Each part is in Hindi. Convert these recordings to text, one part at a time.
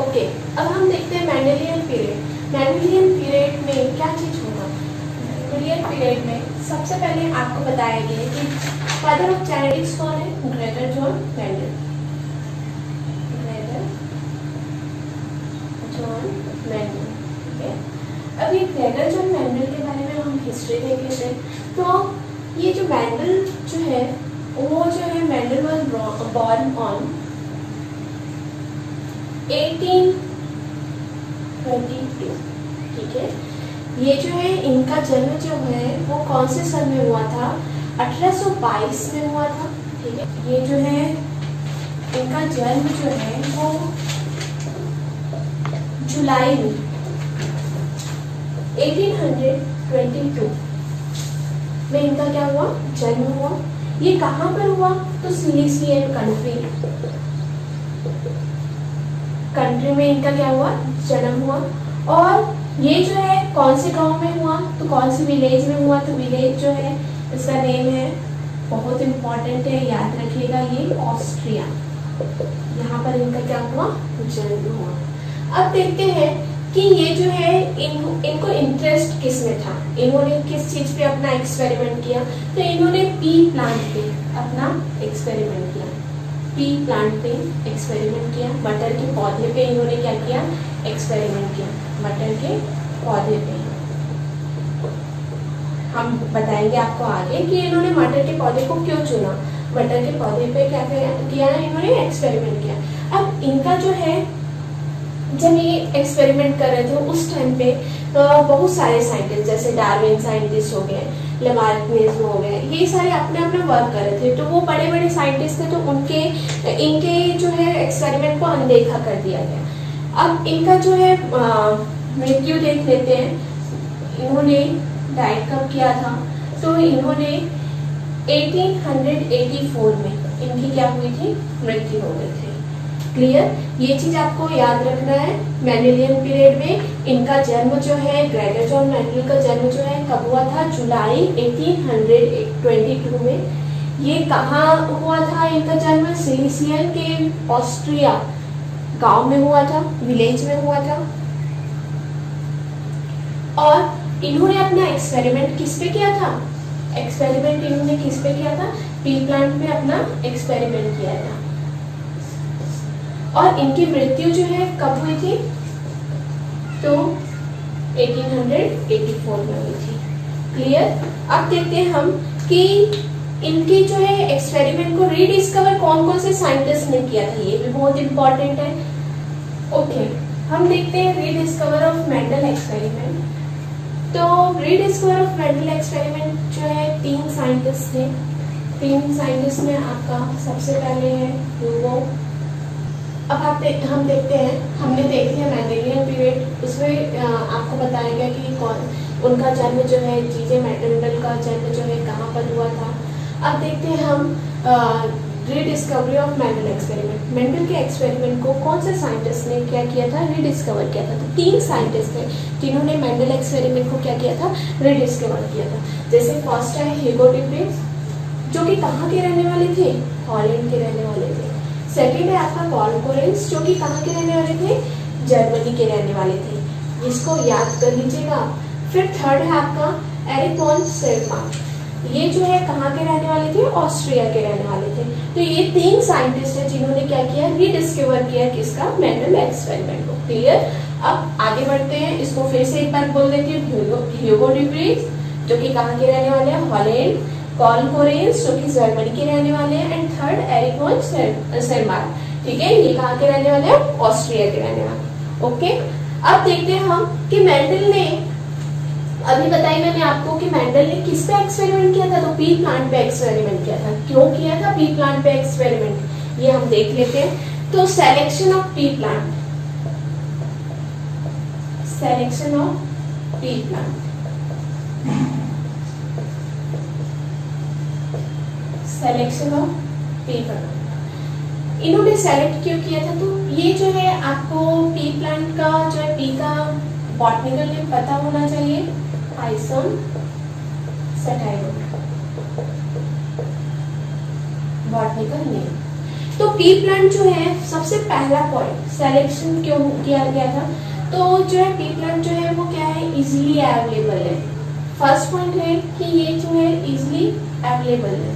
ओके, अब हम देखते हैं मेंडेलियन पीरियड। मेंडेलियन पीरियड में क्या चीज होगा? मेंडेलियन पीरियड में सबसे पहले आपको बताया गया कि फादर ऑफ जेनेटिक्स कौन है? Gregor John Mendel. Gregor John Mendel, ठीक है। अभी ग्रेगर जॉन मेंडल के बारे में हम हिस्ट्री देख लेते हैं। तो ये जो मेंडल जो है वो जो है, मेंडल वाज बोर्न ऑन 1822, ठीक है। ये जो है इनका जन्म जो है वो कौन से सन में हुआ था? 1822 में हुआ था, ठीक है। ये जो है इनका जन्म जो है वो जुलाई में 1822 में इनका क्या हुआ? जन्म हुआ। ये कहाँ पर हुआ? तो सिलिसियन कंट्री में इनका क्या हुआ? जन्म हुआ। और ये जो है कौन से गांव में हुआ? तो कौन सी विलेज में हुआ? तो विलेज जो है इसका नेम है, बहुत इंपॉर्टेंट है, याद रखिएगा, ये ऑस्ट्रिया। यहाँ पर इनका क्या हुआ? जन्म हुआ। अब देखते हैं कि ये जो है इनको इंटरेस्ट किस में था, इन्होंने किस चीज पे अपना एक्सपेरिमेंट किया? तो इन्होंने पी प्लांट पे अपना एक्सपेरिमेंट किया। पी प्लांट पे एक्सपेरिमेंट किया, मटर के पौधे पे इन्होंने क्या किया? एक्सपेरिमेंट किया, मटर के पौधे पे। हम बताएंगे आपको आगे कि इन्होंने मटर के पौधे को क्यों चुना। मटर के पौधे पे क्या किया? इन्होंने एक्सपेरिमेंट किया। अब इनका जो है, जब ये एक्सपेरिमेंट कर रहे थे उस टाइम पे तो बहुत सारे साइंटिस्ट, जैसे डार्विन साइंटिस्ट हो गए, लेमार्क हो गए, ये सारे अपने अपना वर्क कर रहे थे। तो वो बड़े बड़े साइंटिस्ट थे, तो इनके जो है एक्सपेरिमेंट को अनदेखा कर दिया गया। अब इनका जो है मृत्यु देख लेते हैं। इन्होंने डाइट कब किया था? तो इन्होंने 1884 में इनकी क्या हुई थी? मृत्यु हो गई थी। क्लियर? ये चीज आपको याद रखना है। मेंडेलियन पीरियड में इनका जन्म जो है, ग्रेगर जॉन मेंडल का जन्म जो है कब हुआ था? जुलाई 1822 में। ये कहाँ हुआ था इनका जन्म? सिलिसियन के ऑस्ट्रिया गांव में हुआ था, विलेज में हुआ था। और इन्होंने अपना एक्सपेरिमेंट किस पे किया था? एक्सपेरिमेंट इन्होंने किस पे किया था? पी प्लांट में अपना एक्सपेरिमेंट किया था। और इनकी मृत्यु जो है कब हुई थी? तो 1884 में हुई थी। क्लियर? अब देखते हैं हम कि इनके जो है एक्सपेरिमेंट को रीडिस्कवर कौन कौन से साइंटिस्ट ने किया था, ये भी बहुत इंपॉर्टेंट है। ओके, हम देखते हैं रीडिस्कवर ऑफ मेंडल एक्सपेरिमेंट। तो रीडिस्कवर ऑफ मेंडल एक्सपेरिमेंट जो है 3 साइंटिस्ट थे। 3 साइंटिस्ट में आपका सबसे पहले है ह्यूगो। अब हम देखते हैं, हमने देख लिया मेंडेलियन पीरियड, उसमें आपको बताया गया कि उनका जन्म जो है, जीजे मेंडल का जन्म जो है कहाँ पर हुआ था। अब देखते हैं हम rediscovery of Mendel experiment. Mendel के एक्सपेरिमेंट को कौन से साइंटिस्ट ने क्या किया था? रीडिस्कवर किया था। तो 3 साइंटिस्ट थे जिन्होंने मेंडल एक्सपेरिमेंट को क्या किया था? रीडिस्कवर किया था। जैसे फर्स्ट है ह्यूगो डिप्रिस, जो कि कहाँ के रहने वाले थे? हॉलैंड के रहने वाले थे। सेकेंड है आपका पॉल कोरेंस, जो कि कहाँ के रहने वाले थे? जर्मनी के रहने वाले थे। इसको याद कर लीजिएगा। फिर थर्ड है आपका एरिक वॉन सेरमार्क, ये जो है कहाँ के रहने वाले थे? ऑस्ट्रिया के रहने वाले थे। तो ये 3 साइंटिस्ट है जिन्होंने क्या किया? रीडिस्कवर किया किसका? मेंडल एक्सपेरिमेंट को। क्लियर? अब आगे बढ़ते हैं। इसको फिर से एक बार बोल देती हूँ। ह्यूगो डिप्रिस, जो कि कहाँ के रहने वाले हैं? हॉलैंड। पॉल कोरेंस, जो कि जर्मनी के रहने वाले हैं। एंड थर्ड एरिक वॉन सेरमार्क, ठीक है, ये कहाँ के रहने वाले हैं? ऑस्ट्रिया के रहने वाले। ओके, अब देखते हैं हम कि मेंडल ने, अभी बताई मैंने आपको कि मेंडल ने किस पे एक्सपेरिमेंट किया था? तो पी प्लांट पे एक्सपेरिमेंट किया था। क्यों किया था पी प्लांट पे एक्सपेरिमेंट, ये हम देख लेते हैं। तो selection of P plant, selection of P plant, selection of P plant इन्होंने सेलेक्ट क्यों किया था? तो ये जो है आपको पी प्लांट का जो है, पी का बॉटनिकल नेम पता होना चाहिए, पाइसम सटाइरो, बॉटनिकल नेम। तो पी प्लांट जो है सबसे पहला पॉइंट, सिलेक्शन क्यों किया गया था? तो जो है पी प्लांट जो है वो क्या है, इजीली अवेलेबल है। फर्स्ट पॉइंट है कि ये जो है इजीली अवेलेबल है।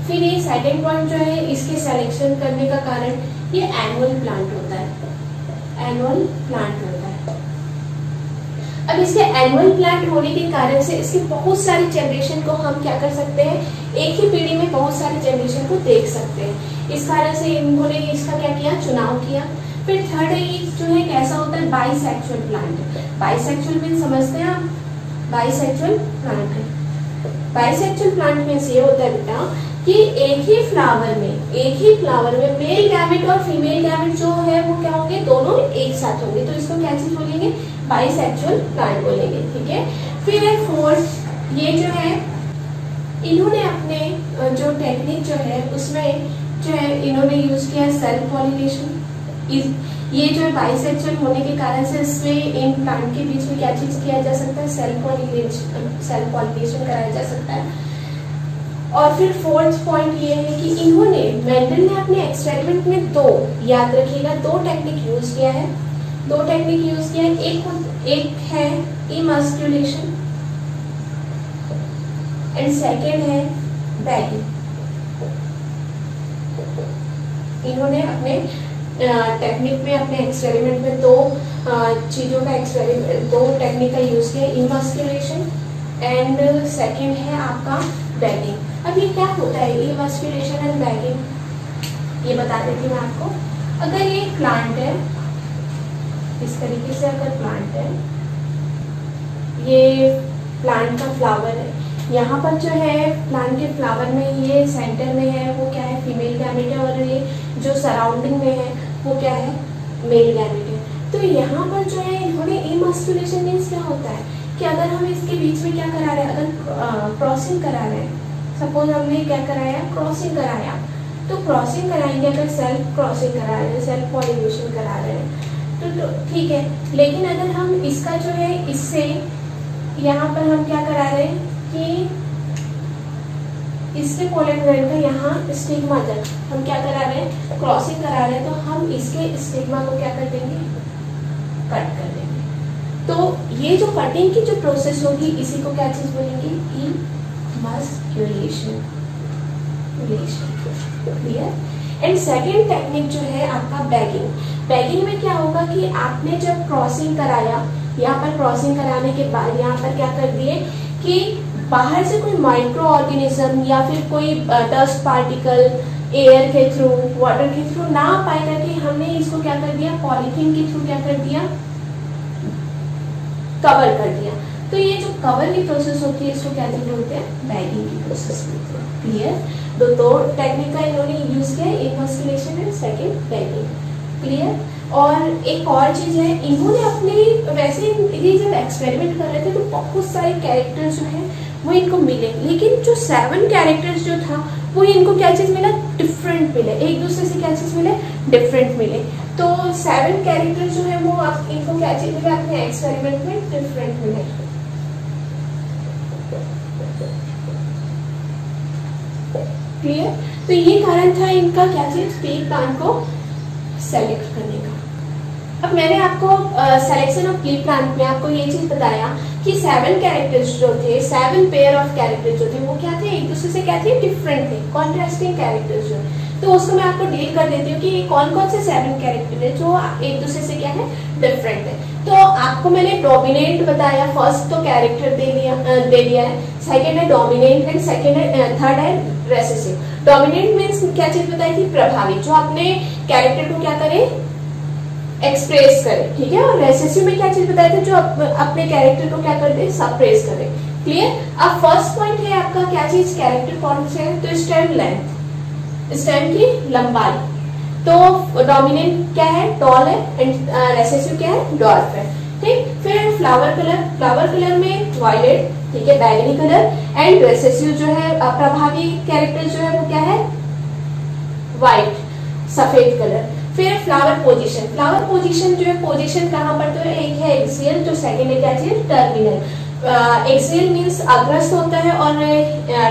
फिर ये सेकंड पॉइंट जो है इसके सिलेक्शन करने का कारण ये एनुअल प्लांट होता है, एनुअल प्लांट होता है। अब इसके एनुअल प्लांट होने के कारण से इसकी बहुत सारी जनरेशन को हम क्या कर सकते हैं, एक ही पीढ़ी में बहुत सारी जनरेशन को देख सकते हैं। इस कारण से इन्होंने इसका क्या किया, चुनाव किया। फिर थर्ड है ये जो है कैसा होता है, बाइसेक्सुअल प्लांट। बाइसेक्सुअल मीन समझते हैं आप, बाइसेक्सुअल प्लांट है। बाइसेक्सुअल प्लांट में से ये होता है बेटा कि एक ही फ्लावर में मेल गैमेट और फीमेल गैमेट जो है वो क्या होंगे, दोनों एक साथ होंगे, तो इसको क्या चीज बोलेंगे, बाइसेक्सुअल प्लांट बोलेंगे। ठीक है। फिर है फोर्थ, ये जो है इन्होंने अपने जो टेक्निक जो है उसमें जो है इन्होंने यूज किया सेल्फ पॉलिनेशन। ये जो है बाइसेक्सुअल होने के कारण से इसमें इन प्लांट के बीच में क्या चीज किया जा सकता है, सेल्फ पॉलिनेशन कराया जा सकता है। और फिर फोर्थ पॉइंट ये है कि इन्होंने, मेंडल ने अपने एक्सपेरिमेंट में दो, याद रखिएगा, दो टेक्निक यूज किया है। एक है इमस्क्यूलेशन एंड सेकेंड है बैगिंग। इन्होंने अपने टेक्निक में, अपने एक्सपेरिमेंट में दो चीजों का दो टेक्निक का यूज किया, इमस्क्यूलेशन एंड सेकेंड है आपका बैगिंग। अब ये क्या होता है इमस्क्यूलेशन एंड बैगिंग, ये बता देती हूँ मैं आपको। अगर ये प्लांट है, इस तरीके से अगर प्लांट है, ये प्लांट का फ्लावर है, यहाँ पर जो है प्लांट के फ्लावर में ये सेंटर में है वो क्या है, फीमेल गैमेट है, और ये जो सराउंडिंग में है वो क्या है, मेल गैमेट है। तो यहाँ पर जो है इन्होंने इमस्क्यूलेशन मीन्स क्या होता है कि अगर हम इसके बीच में क्या करा रहे हैं, अगर क्रॉसिंग करा रहे हैं, सपोज हमने क्या कराया, क्रॉसिंग कराया, तो क्रॉसिंग कराएंगे, अगर सेल्फ क्रॉसिंग करा रहे हैं, सेल्फ पॉलिनेशन करा रहे हैं तो ठीक है। लेकिन अगर हम इसका जो है इससे यहाँ पर हम क्या करा रहे हैं कि इसके पोलन ग्रैंड का यहाँ स्टिग्मा तक हम क्या करा रहे हैं, क्रॉसिंग करा रहे हैं, तो हम इसके स्टिग्मा को क्या कर देंगे, कट कर देंगे। तो ये जो कटिंग की जो प्रोसेस होगी इसी को क्या चीज बोलेंगे, इमस्क्यूलेशन। क्लियर। एंड सेकेंड टेक्निक जो है आपका बैगिंग। बैगिंग में क्या होगा कि आपने जब क्रॉसिंग कराया, यहाँ पर क्रॉसिंग कराने के बाद यहाँ पर क्या कर दिए कि बाहर से कोई माइक्रो ऑर्गेनिज्म या फिर कोई डस्ट पार्टिकल एयर के थ्रू, वाटर के थ्रू ना पाए करके हमने इसको क्या कर दिया, पॉलीथीन के थ्रू क्या कर दिया, कवर कर दिया। तो ये जो कवर की प्रोसेस होती है इसको क्या बोलते हैं, बैगिंग की प्रोसेस बोलते हैं। क्लियर। दो टेक्निक का इन्होंने यूज किया, इमस्क्यूलेशन एंड सेकंड बैगिंग। क्लियर। और एक और चीज है, इन्होंने अपने वैसे ये जब एक्सपेरिमेंट कर रहे थे तो बहुत सारे कैरेक्टर्स जो है वो इनको मिले, लेकिन जो 7 कैरेक्टर्स जो था वो इनको क्या चीज मिला, डिफरेंट मिले, एक दूसरे से क्या चीज मिले, डिफरेंट मिले। तो 7 कैरेक्टर्स जो है वो आप इनको क्या चीज मिले, अपने एक्सपेरिमेंट में डिफरेंट मिले। क्लियर। तो ये कारण था इनका क्या चीज, पी प्लांट को सेलेक्ट करने का। अब मैंने आपको सिलेक्शन ऑफ पी प्लांट में आपको ये चीज बताया कि 7 कैरेक्टर्स जो थे, 7 पेयर ऑफ कैरेक्टर्स जो थे वो क्या थे, एक दूसरे से क्या थे, डिफरेंट थे, कॉन्ट्रास्टिंग कैरेक्टर्स जो। तो उसको मैं आपको डील कर देती हूँ कि कौन कौन से 7 कैरेक्टर है जो एक दूसरे से क्या है, डिफरेंट है। तो आपको मैंने डोमिनेंट बताया, फर्स्ट तो कैरेक्टर दे दिया है, सेकेंड है डोमिनेंट एंड सेकेंड है, थर्ड है रेसेसिव। डोमिनेंट मीन्स क्या चीज बताई थी, प्रभावी, जो अपने कैरेक्टर को क्या करे, एक्सप्रेस करे। ठीक है। और रेसेसिव में क्या चीज बताई थी, जो अपने कैरेक्टर को क्या कर दे, सप्रेस करे। क्लियर। अब फर्स्ट पॉइंट है आपका क्या चीज, कैरेक्टर कौन से है, तो स्टेम लेंथ, स्टेम की लंबाई। तो डोमिनेंट क्या है, टॉल है, एंड रेसेसिव क्या है, डॉर्फ है। ठीक। फिर फ्लावर कलर में वायलेट, ठीक है, बैगनी कलर, एंड रेसेसिव जो है प्रभावी कैरेक्टर जो है वो क्या है, व्हाइट, सफेद कलर। फिर फ्लावर पोजीशन जो है, पोजीशन कहाँ पर, तो एक है एक्सियल, जो सेकंड है क्या चीज, टर्मिनल। एक्सियल मीन्स अग्रस्त होता है और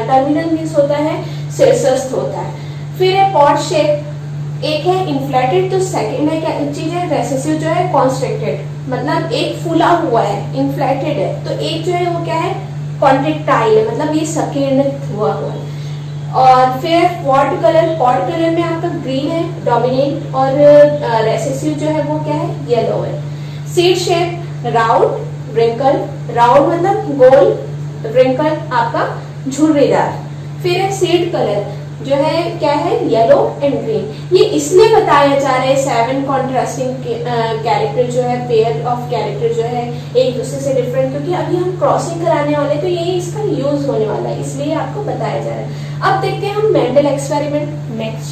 टर्मिनल मीन्स होता है शीर्षस्थ होता है। फिर है पॉट शेप, एक है इन्फ्लेटेड, तो सेकंड है क्या चीज है, रेसेसिव जो है कॉन्स्ट्रिक्टेड, मतलब एक फूला हुआ है, इन्फ्लेटेड है, तो एक जो है वो क्या है कॉन्ट्रेक्टाइल है, मतलब ये संकीर्ण हुआ है। और फिर पॉड कलर में आपका ग्रीन है डोमिनेंट, और रेसेसिव जो है वो क्या है येलो है। Seed shape round, wrinkle, round मतलब गोल, रिंकल आपका झुर्रीदार। फिर है सीड कलर जो है क्या है येलो एंड ग्रीन। ये इसलिए बताया जा रहा है 7 कॉन्ट्रास्टिंग कैरेक्टर जो है, पेयर ऑफ कैरेक्टर जो है एक दूसरे से डिफरेंट, क्योंकि अभी हम क्रॉसिंग कराने वाले तो यही इसका यूज होने वाला है, इसलिए आपको बताया जा रहा है। अब देखते हैं हम मेंडल एक्सपेरिमेंट, नेक्स्ट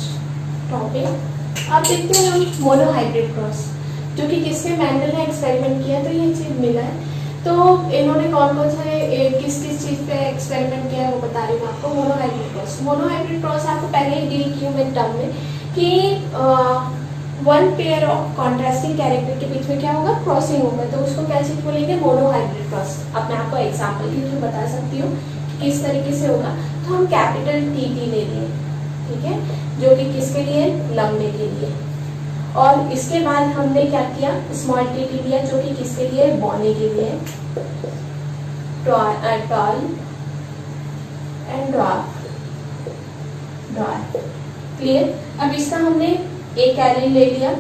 टॉपिक। अब देखते हैं हम मोनोहाइब्रिड क्रॉस, जो कि किसके मेंडल ने एक्सपेरिमेंट किया, तो ये चीज मिला है। तो इन्होंने कौन कौन से किस किस चीज पे एक्सपेरिमेंट किया है वो बता रही हूँ आपको। मोनोहाइब्रिड क्रॉस, मोनोहाइब्रिड क्रॉस आपको पहले ही डील की हुई टर्म में कि 1 पेयर ऑफ कॉन्ट्रास्टिंग कैरेक्टर के बीच में क्या होगा, क्रॉसिंग होगा, तो उसको क्या चीज बोलेंगे, मोनोहाइब्रिड क्रॉस। अब मैं आपको एग्जाम्पल के थ्रू बता सकती हूँ किस तरीके से होगा। तो हम कैपिटल टी ले लिए, ठीक है, जो कि किसके लिए, लंबे के लिए, और इसके बाद हमने क्या किया, स्मॉल टी लिया जो कि किसके लिए, बौने के लिए, टॉल एंड ड्वार्फ। क्लियर। अब इसका हमने एक कैरी ले लिया,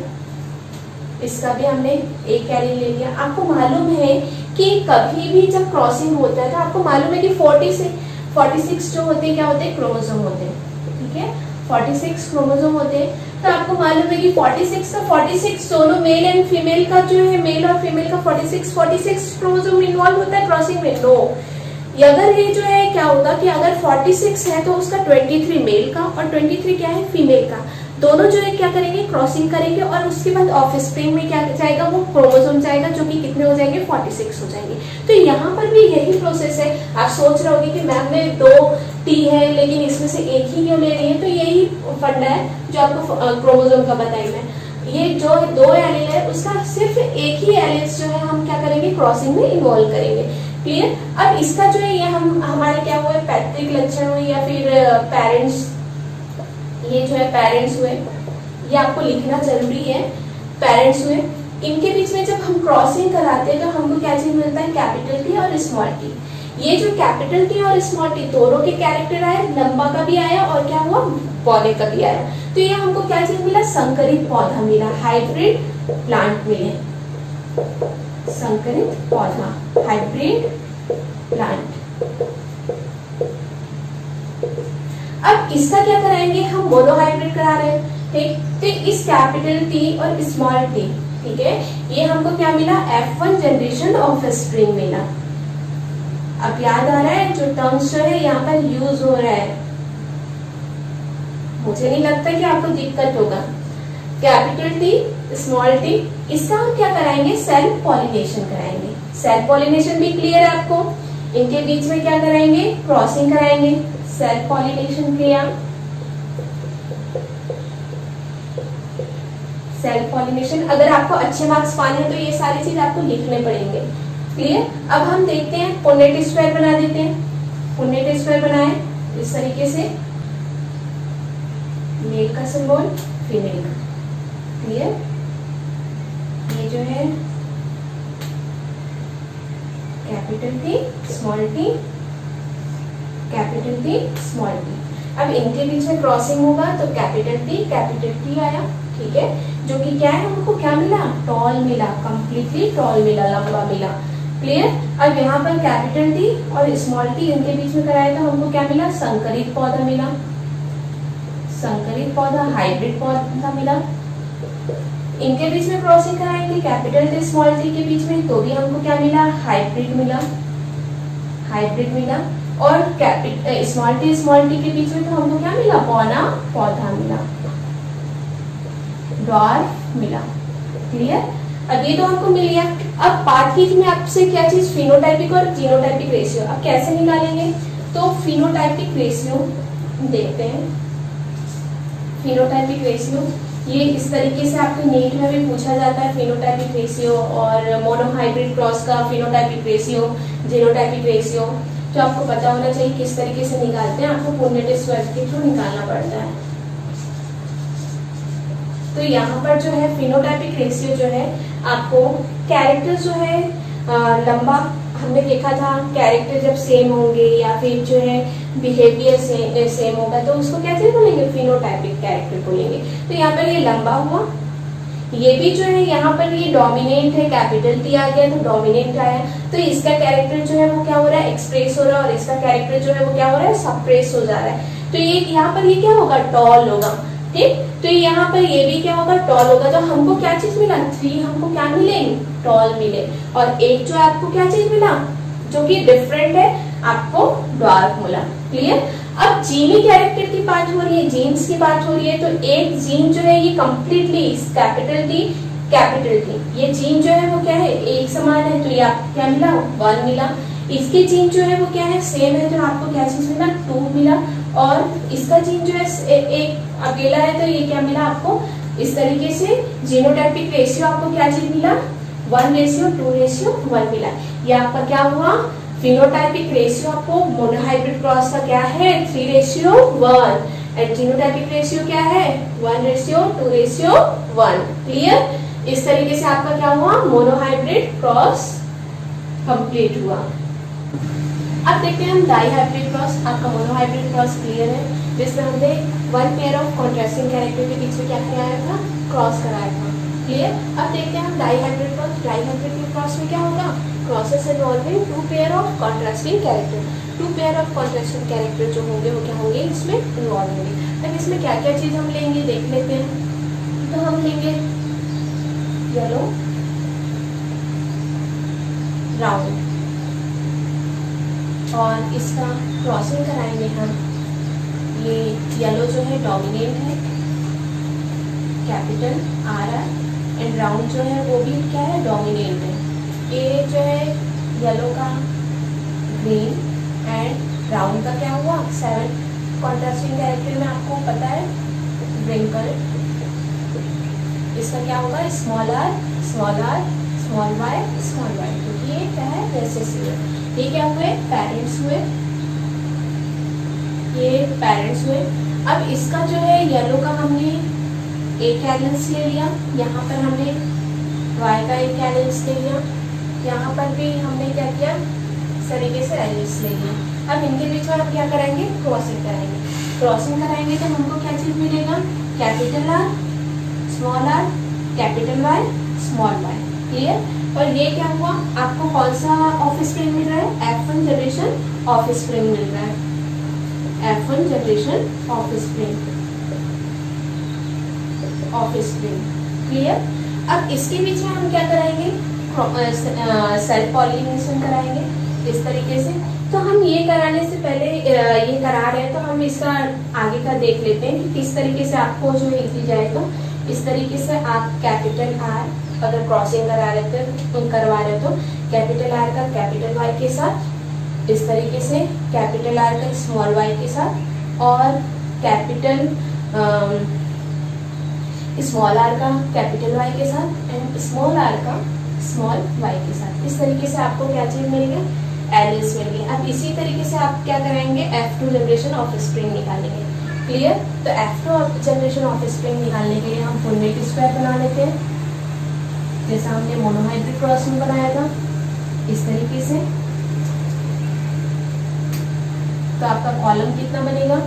इसका भी हमने एक कैरी ले लिया। आपको मालूम है कि कभी भी जब क्रॉसिंग होता है तो आपको मालूम है कि 46 जो होते हैं क्या होते हैं, क्रोमोसोम होते हैं, ठीक है, 46 क्रोमोसोम होते हैं। तो आपको मालूम है कि 46 दोनों मेल एंड फीमेल का जो है, मेल और फीमेल का 46 क्रोमोसोम इन्वॉल्व होता है क्रॉसिंग में। नो, अगर ये जो है क्या होगा कि अगर 46 है तो उसका 23 मेल का और 23 क्या है, फीमेल का, दोनों जो है क्या करेंगे, क्रॉसिंग करेंगे, और उसके बाद ऑफस्प्रिंग में क्या जाएगा, वो क्रोमोसोम जाएगा, जो कि कितने हो जाएंगे, 46 हो जाएंगे। तो यहाँ पर भी यही प्रोसेस है। आप सोच रहे होंगे कि मैम में 2 टी है लेकिन इसमें से एक ही क्यों ले रही है, तो यही फंडा है जो आपको क्रोमोसोम का बताई मैं। ये जो 2 एलील है उसका सिर्फ एक ही एलील्स जो है हम क्या करेंगे, क्रॉसिंग में इन्वॉल्व करेंगे। क्लियर। अब इसका जो है ये हम हमारे क्या हुए, पैतृक लक्षण हुए या फिर पेरेंट्स, ये जो है पेरेंट्स हुए, ये आपको लिखना जरूरी है, पेरेंट्स हुए। इनके बीच में जब हम क्रॉसिंग कराते हैं तो हमको क्या चीज मिलता है, कैपिटल टी और स्मॉल टी। ये जो कैपिटल टी और स्मॉल टी दोनों के कैरेक्टर आए, लंबा का भी आया और क्या हुआ, पौधे का भी आया। तो ये हमको क्या चीज मिला, संकरित पौधा मिला, हाइब्रिड प्लांट मिले, संकरित पौधा, हाइब्रिड प्लांट। अब इसका क्या कराएंगे, हम मोनोहाइब्रिड करा रहे हैं, ठीक। तो इस कैपिटल टी और स्मॉल टी, ठीक है, ये हमको क्या मिला, F1 जनरेशन ऑफ स्प्रिंग मिला। अब याद आ रहा है जो टर्म्स जो है यहाँ पर यूज हो रहा है, मुझे नहीं लगता कि आपको दिक्कत होगा। कैपिटल टी, स्मॉल टी, इसका हम क्या कराएंगे, सेल्फ पॉलिनेशन कराएंगे। सेल्फ पॉलिनेशन भी क्लियर है आपको। इनके बीच में क्या कराएंगे, क्रॉसिंग कराएंगे, सेल्फ पॉलिनेशन किया, सेल्फ पॉलिनेशन। अगर आपको अच्छे मार्क्स पाने हैं तो ये सारी चीज आपको लिखने पड़ेंगे। क्लियर। अब हम देखते हैं, पुन्नेट स्क्वायर बना देते हैं। पुन्नेट स्क्वायर बनाए इस तरीके से, मेल का सिंबल, फीमेल का। क्लियर। ये जो है capital T, small T, capital T, small T. अब इनके बीच में क्रॉसिंग होगा तो कैपिटल टी आया, ठीक है, जो कि क्या है, हमको क्या मिला, टॉल मिला, कंप्लीटली टॉल मिला, लंबा मिला। क्लियर। अब यहाँ पर कैपिटल टी और स्मॉल टी इनके बीच में कराया था, हमको क्या मिला, संकरित पौधा मिला, संकरित पौधा, हाइब्रिड पौधा मिला। इनके बीच में क्रॉसिंग कराएंगे कैपिटल टी स्मॉल टी के बीच में, तो भी हमको क्या मिला, हाइब्रिड मिला, हाइब्रिड मिला। और स्मॉल टी के बीच में तो हमको क्या मिला, बौना पौधा मिला, ड्वार्फ मिला। क्लियर। अब ये तो हमको मिल गया। अब बात की में आपसे क्या चीज, फिनोटाइपिक और जीनोटाइपिक रेशियो। अब कैसे निकालेंगे, तो फिनोटाइपिक रेशियो देखते हैं। फिनोटाइपिक रेशियो ये इस तरीके से आपके नीट में भी पूछा जाता है, फिनोटाइपिक रेशियो और मोनोहाइब्रिड क्रॉस का फिनोटाइपिक रेशियो, जीनोटाइपिक रेशियो, जो आपको पता होना चाहिए किस तरीके से निकालते हैं। आपको पुन्नेट स्क्वायर के थ्रू निकालना पड़ता है। तो यहाँ पर जो है फिनोटाइपिक रेशियो जो है आपको कैरेक्टर जो है लंबा, हमने देखा था कैरेक्टर जब सेम होंगे या फिर जो है बिहेवियर सेम होगा तो उसको क्या चीज बोलेंगे, फिनोटाइपिक कैरेक्टर बोलेंगे। तो यहाँ पर ये लंबा हुआ, ये भी जो है यहाँ पर ये डोमिनेंट है, कैपिटल टी आ गया तो डोमिनेंट आया, तो इसका कैरेक्टर जो है वो क्या हो रहा है, एक्सप्रेस हो रहा है, और इसका कैरेक्टर जो है वो क्या हो रहा है, सप्रेस हो जा रहा है। तो ये यहाँ पर ये क्या होगा, टॉल होगा, ठीक। तो यहाँ पर ये भी क्या होगा, टॉल होगा। तो हमको क्या चीज मिला, 3 हमको क्या मिलेंगे, टॉल मिले, और एक जो आपको क्या चीज मिला जो कि डिफरेंट है, आपको ड्वार्फ मिला। क्लियर। अब जीनी कैरेक्टर की बात हो रही है, जीन्स की बात हो रही है, तो एक जीन जो है ये कंप्लीटली कैपिटल टी, ये जीन जो है वो क्या है, एक समान है, तो ये आपको क्या मिला, 1 मिला। इसके जीन जो है वो क्या है, सेम है, तो आपको क्या चीज मिला, 2 मिला। और इसका जीन जो है एक अकेला है, तो ये क्या मिला आपको, इस तरीके से जीनोटाइपिक रेशियो आपको क्या चीज मिला, 1:2:1 मिला। ये आपका क्या हुआ, फिनोटाइपिक रेशियो आपको मोनोहाइब्रिड क्रॉस का क्या है, 3:1, एंड जीनोटाइपिक रेशियो क्या है, 1:2:1। क्लियर। इस तरीके से आपका क्या हुआ, मोनोहाइब्रिड क्रॉस कंप्लीट हुआ। अब देखते हैं हम डाईहाइब्रिड क्रॉस। आपका मोनोहाइब्रिड क्रॉस क्लियर है, जिसमें हमने 1 पेयर ऑफ कॉन्ट्रास्टिंग कैरेक्टर के बीच में क्या कराया था, क्रॉस कराया था। क्लियर। अब देखते हैं हम डाईहाइब्रिड क्रॉस। डाईहाइब्रिड क्रॉस में क्या होगा, crosses involving 2 pair of contrasting character. 2 pair of contrasting character जो होंगे वो क्या होंगे, इसमें इन्वॉल्व होंगे। अब इसमें क्या क्या चीज हम लेंगे देख लेते हैं। तो हम लेंगे येलो, राउंड, और इसका क्रॉसिंग कराएंगे हम। ये येलो जो है डोमिनेंट है, कैपिटल RR, एंड राउंड जो है वो भी क्या है, डोमिनेंट है। ये जो है येलो का ग्रीन, एंड राउंड का क्या हुआ, 7 कॉन्ट्रास्टिंग कैरेक्टर में आपको पता है ब्रिंकल, इसका क्या होगा, स्मॉल r, स्मॉल y, क्योंकि ये क्या है, रेसेसिव है। ये क्या हुए, पेरेंट्स हुए, ये पेरेंट्स हुए। अब इसका जो है येलो का हमने एक एलिमेंट्स ले लिया, यहाँ पर हमने y का एक एलिमेंट्स ले लिया, यहाँ पर भी हमने क्या किया, इस तरीके से एलिमेंट्स ले लिया। अब इनके बीच में हम क्या कराएंगे, क्रॉसिंग कराएंगे। क्रॉसिंग कराएंगे तो हमको क्या चीज मिलेगा, capital R, small r, capital Y, small y। Clear. और ये क्या हुआ, आपको कौन सा ऑफस्प्रिंग मिल रहा है, F1 जनरेशन ऑफस्प्रिंग मिल रहा है, F1 जनरेशन ऑफस्प्रिंग। क्लियर। अब इसके बीच में हम क्या कराएंगे, सेल्फ पॉलिनेशन कराएंगे इस तरीके से। तो हम ये कराने से पहले ये करा रहे हैं, तो हम इसका आगे का देख लेते हैं कि किस तरीके से आपको जो इजी जाएगा। इस तरीके से आप कैपिटल R अगर क्रॉसिंग करवा रहे हो तो कैपिटल R का कैपिटल Y के साथ, इस तरीके से कैपिटल R का स्मॉल y के साथ, और कैपिटल स्मॉल r का कैपिटल Y के साथ, एंड स्मॉल r का स्मॉल y के साथ। इस तरीके से आपको क्या चीज मिलेगा, एलिस मिल गई। अब इसी तरीके से आप क्या कराएंगे, F2 जनरेशन ऑफ स्प्रिंग निकालेंगे। क्लियर। तो F2 जनरेशन ऑफ स्प्रिंग निकालने के लिए हम फुलमेट स्क्वायर बना लेते हैं, जैसा हमने मोनोहाइब्रिड क्रॉस में बनाया था, इस तरीके से। तो आपका कॉलम कितना बनेगा,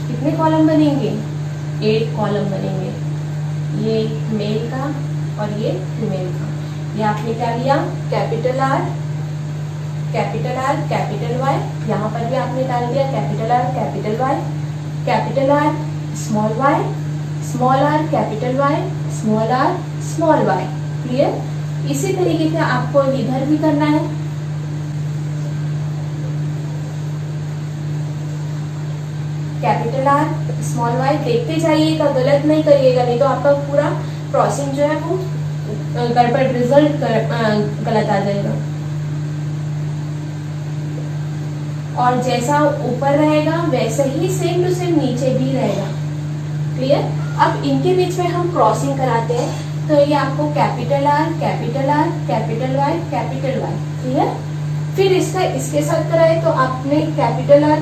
कितने कॉलम बनेंगे, 8 कॉलम बनेंगे। ये मेल का और ये फीमेल का। ये आपने क्या लिया, कैपिटल R, कैपिटल Y, यहाँ पर भी आपने डाल दिया capital R, capital Y, capital R, small y, small r, capital Y, small r, small y। Clear. इसी तरीके से आपको इधर भी करना है। कैपिटल R, स्मॉल y, देखते जाइएगा, गलत नहीं करिएगा, नहीं तो आपका पूरा क्रॉसिंग जो है वो गड़बड़, रिजल्ट गलत आ जाएगा। और जैसा ऊपर रहेगा वैसे ही सेम टू सेम नीचे भी रहेगा। क्लियर। अब इनके बीच में हम क्रॉसिंग कराते हैं, तो ये आपको capital R, capital R, capital Y, capital Y। Clear. फिर इसका इसके साथ कराए तो आपने capital R,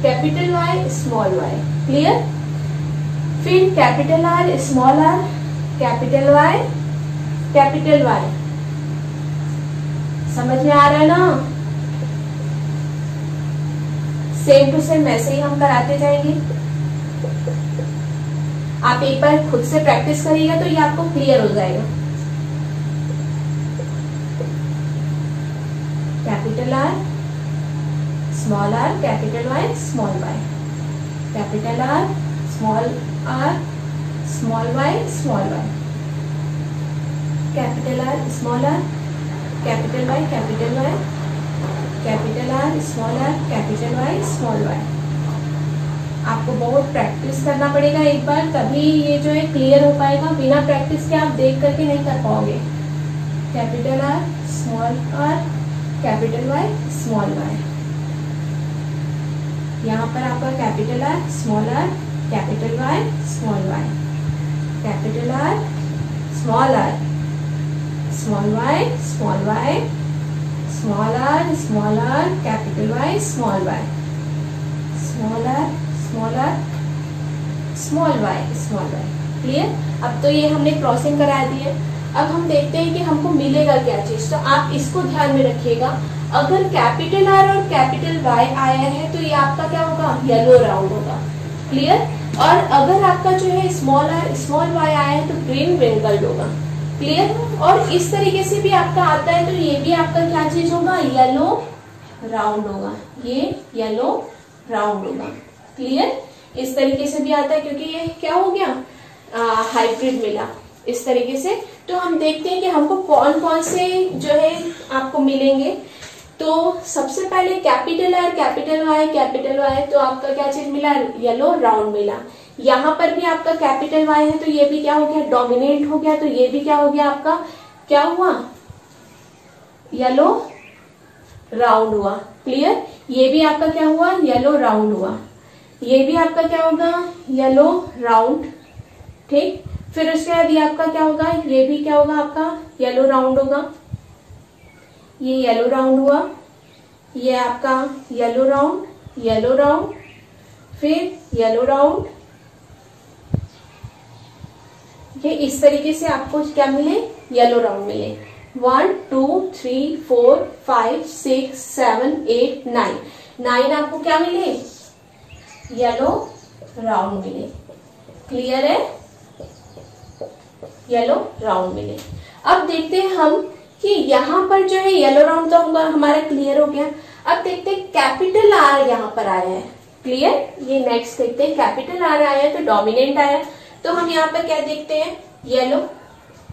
capital Y, small y। Clear. फिर capital R, small R, capital Y, capital Y. समझ में आ रहा है ना? सेम टू सेम वैसे ही हम कराते जाएंगे। आप एक बार खुद से प्रैक्टिस करिएगा तो ये आपको क्लियर हो जाएगा। Capital R, small R, capital Y, small Y, capital R, small Y, small Y, capital R, small R, capital Y, capital Y, capital R, small R, capital Y, small Y. आपको बहुत प्रैक्टिस करना पड़ेगा एक बार, तभी ये जो है क्लियर हो पाएगा। बिना प्रैक्टिस के आप देख करके नहीं कर पाओगे। Capital R, small R, capital Y, small Y. यहाँ पर आपका capital R, small R, capital Y, small Y, capital R, small R, small Y, small Y, small R, capital Y, small Y, small R, small R, small Y, small Y. Clear? अब तो ये हमने क्रॉसिंग करा दी है। अब हम देखते हैं कि हमको मिलेगा क्या चीज। तो आप इसको ध्यान में रखिएगा, अगर कैपिटल आर और कैपिटल वाई आया है तो ये आपका क्या होगा? येलो राउंड होगा। क्लियर? और अगर आपका जो है स्मॉल आर, स्मॉल वाई आया है तो ग्रीन रिंकल्ड होगा। क्लियर? और इस तरीके से भी आपका आता है तो ये भी आपका क्या चीज होगा? येलो राउंड होगा। ये येलो राउंड होगा। क्लियर? इस तरीके से भी आता है क्योंकि ये क्या हो गया? हाइब्रिड मिला इस तरीके से। तो हम देखते हैं कि हमको कौन कौन से जो है आपको मिलेंगे। तो सबसे पहले capital R, capital Y, capital Y, तो आपका क्या चीज मिला? येलो राउंड मिला। यहाँ पर भी आपका कैपिटल वाई है तो ये भी क्या हो गया? डोमिनेट हो गया। तो ये भी क्या हो गया? आपका क्या हुआ? येलो राउंड हुआ। क्लियर? ये भी आपका क्या हुआ? येलो राउंड हुआ। ये भी आपका क्या होगा? Yellow round. ठीक, फिर उसके बाद ये आपका क्या होगा? ये भी क्या होगा? आपका येलो राउंड होगा। ये येलो राउंड हुआ। ये आपका येलो राउंड, येलो राउंड, फिर येलो राउंड। ये इस तरीके से आपको क्या मिले? येलो राउंड मिले। 1 2 3 4 5 6 7 8 9 9 आपको क्या मिले? येलो राउंड मिले। क्लियर है? येलो राउंड मिले। अब देखते हैं हम कि यहाँ पर जो है येलो राउंड तो हमारा क्लियर हो गया। अब देखते हैं कैपिटल आर यहाँ पर आया है। क्लियर? ये नेक्स्ट देखते हैं। कैपिटल आर आया है तो डोमिनेंट आया, तो हम यहाँ पर क्या देखते हैं? येलो।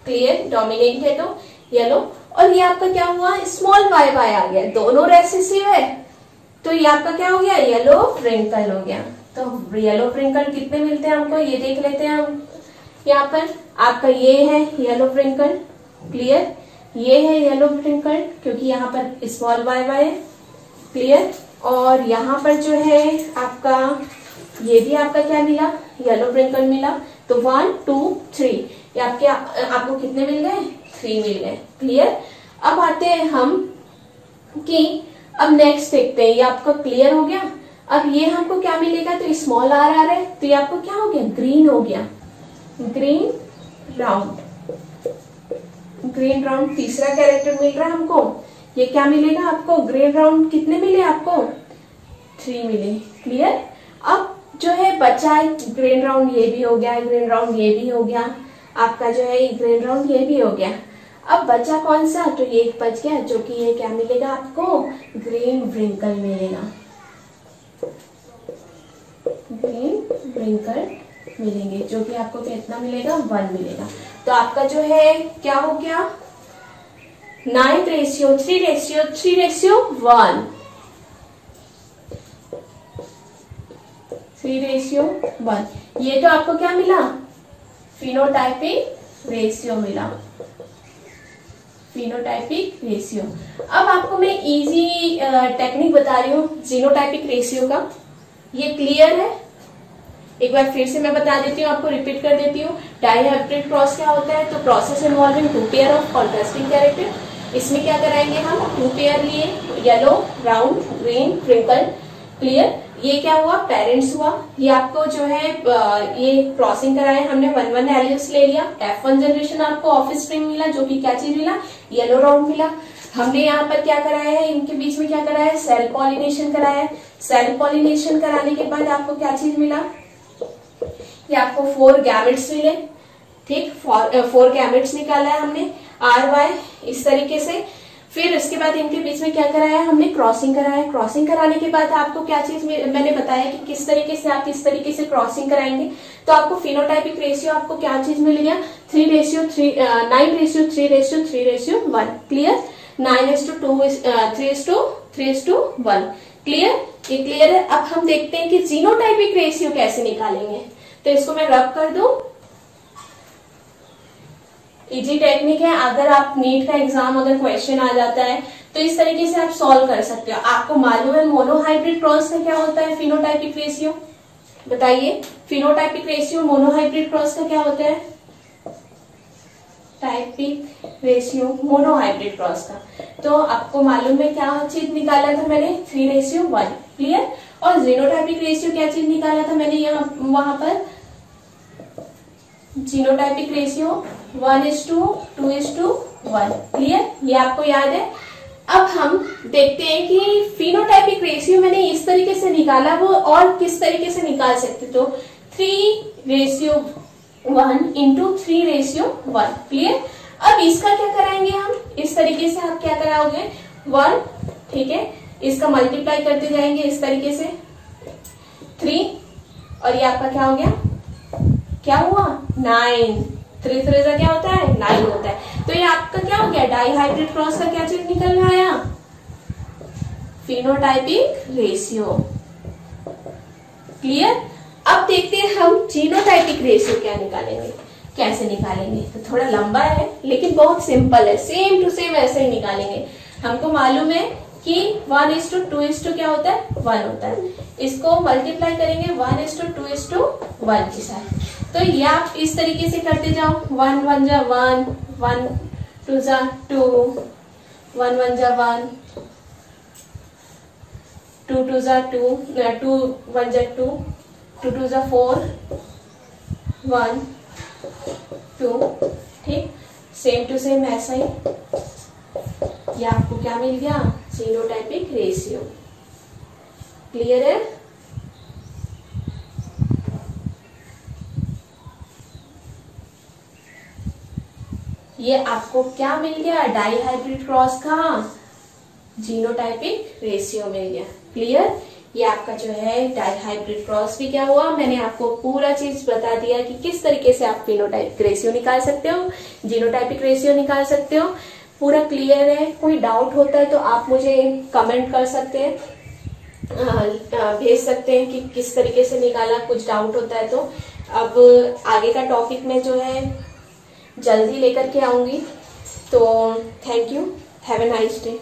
क्लियर? डोमिनेंट है तो येलो। और ये आपका क्या हुआ? स्मॉल वाई वाई आ गया। दोनों रेसेसिव है तो ये आपका क्या हो गया? येलो फ्रिंकल हो गया। तो येलो फ्रिंकल कितने मिलते हैं हमको? ये देख लेते हैं हम। यहाँ पर आपका ये है येलो फ्रिंकल। क्लियर? ये है येलो फ्रिंकल क्योंकि यहाँ पर स्मॉल वाई वाई है। क्लियर? और यहाँ पर जो है आपका ये भी आपका क्या मिला? येलो फ्रिंकल मिला। तो 1 2 3 ये आपको कितने मिल गए? 3 मिल गए। क्लियर? अब आते हैं हम कि अब नेक्स्ट देखते हैं। ये आपका क्लियर हो गया। अब ये हमको क्या मिलेगा? तो स्मॉल आर आ रहा है तो ये आपको क्या हो गया? ग्रीन हो गया। ग्रीन राउंड, ग्रीन राउंड तीसरा कैरेक्टर मिल रहा है हमको। ये क्या मिलेगा आपको? ग्रीन राउंड कितने मिले आपको? 3 मिले। क्लियर? अब जो है बचा है ग्रीन राउंड, ये भी हो गया। ग्रीन राउंड ये भी हो गया। आपका जो है ग्रीन राउंड ये भी हो गया। अब बचा कौन सा? तो ये एक बच गया जो कि ये क्या मिलेगा आपको? ग्रीन व्रिंकल मिलेगा। ग्रीन व्रिंकल मिलेंगे जो कि आपको कितना मिलेगा? 1 मिलेगा। तो आपका जो है क्या हो गया? 9:3:3:1 3:1। ये तो आपको क्या मिला? फिनोटाइपिक रेशियो मिला। Phenotypic ratio. अब आपको मैं इजी टेक्निक बता रही हूँ जीनोटाइपिक रेशियो का। ये क्लियर है? एक बार फिर से मैं बता देती हूँ, आपको रिपीट कर देती हूँ। डाइहाइब्रिड क्रॉस क्या होता है? तो process involving 2 pair of contrasting character. इसमें क्या कराएंगे हम? 2 पेयर लिए, yellow round, green wrinkle. Clear? ये क्या हुआ, पेरेंट्स हुआ। ये आपको जो है ये क्रॉसिंग कराए हमने, 1 एलियस ले लिया। F1 जनरेशन आपको ऑफिस स्प्रिंग मिला, जो कि क्या चीज मिला, येलो राउंड मिला। हमने यहाँ पर क्या कराया है, इनके बीच में क्या कराया है, सेल पॉलिनेशन कराया है। सेल पॉलिनेशन कराने के बाद आपको क्या चीज मिला, ये आपको 4 गैमेट्स मिले। ठीक, 4 गैमेट्स निकाला है हमने RY इस तरीके से। फिर उसके बाद इनके बीच में क्या कराया, हमने क्रॉसिंग कराया। क्रॉसिंग कराने के बाद आपको क्या चीज मैंने बताया कि किस तरीके से आप इस तरीके से क्रॉसिंग कराएंगे, तो आपको फिनोटाइपिक रेशियो आपको क्या चीज मिल गया, 9:3:3:1। क्लियर, 9:2:3:1। क्लियर, ये क्लियर है। अब हम देखते हैं कि जीनोटाइपिक रेशियो कैसे निकालेंगे। तो इसको मैं रब कर दूं। इजी टेक्निक है, अगर आप नीट का एग्जाम अगर क्वेश्चन आ जाता है तो इस तरीके से आप सॉल्व कर सकते हो। आपको मालूम है मोनोहाइब्रिड क्रॉस का क्या होता है, फिनोटाइपिक रेशियो, बताइए। फिनोटाइपिक रेशियो मोनोहाइब्रिड क्रॉस का क्या होता है, टाइपिक रेशियो मोनोहाइब्रिड क्रॉस का। तो आपको मालूम है क्या चीज निकाला था मैंने, 3:1। क्लियर, और जीनोटाइपिक रेशियो क्या चीज निकाला था मैंने यहाँ वहां पर, जीनोटाइपिक रेशियो 1:2:1। क्लियर, ये आपको याद है। अब हम देखते हैं कि फिनोटाइपिक रेशियो मैंने इस तरीके से निकाला, वो और किस तरीके से निकाल सकते, तो 3:1:3:1। क्लियर, अब इसका क्या कराएंगे हम, इस तरीके से आप क्या कराओगे, 1, ठीक है, इसका मल्टीप्लाई करते जाएंगे इस तरीके से 3, और ये आपका क्या हो गया, क्या हुआ, 9। 3 3 क्या होता है, 9 होता है। तो ये आपका क्या हो गया, डाइहाइब्रिड क्रॉस का क्या चीज निकल में आया, फिनोटाइपिक रेशियो। क्लियर, अब देखते हैं हम जीनोटाइपिक रेशियो क्या निकालेंगे, कैसे निकालेंगे। तो थोड़ा लंबा है लेकिन बहुत सिंपल है, सेम टू सेम ऐसे ही निकालेंगे। हमको मालूम है कि 1:2 क्या होता है, 1 होता है। इसको मल्टीप्लाई करेंगे 1:2:1 के साथ। तो ये आप इस तरीके से करते जाओ, 1 1 जा 1, 1 2 जा 2, 1 1 जा 1, 2 2 जा 2, 2 1 जा 2, 2 2 जा 4, 1 2। ठीक, सेम टू सेम ऐसा ही। ये आपको क्या मिल गया, जीनोटाइपिक रेशियो। क्लियर है, ये आपको क्या मिल गया, डाइहाइब्रिड क्रॉस का जीनोटाइपिक रेशियो मिल गया। क्लियर, ये आपका जो है डाइहाइब्रिड क्रॉस भी क्या हुआ, मैंने आपको पूरा चीज बता दिया कि किस तरीके से आप फिनोटाइपिक रेशियो निकाल सकते हो, जीनोटाइपिक रेशियो निकाल सकते हो। पूरा क्लियर है, कोई डाउट होता है तो आप मुझे कमेंट कर सकते हैं, भेज सकते हैं कि किस तरीके से निकाला, कुछ डाउट होता है तो। अब आगे का टॉपिक में जो है जल्दी लेकर के आऊंगी। तो thank you, have a nice day.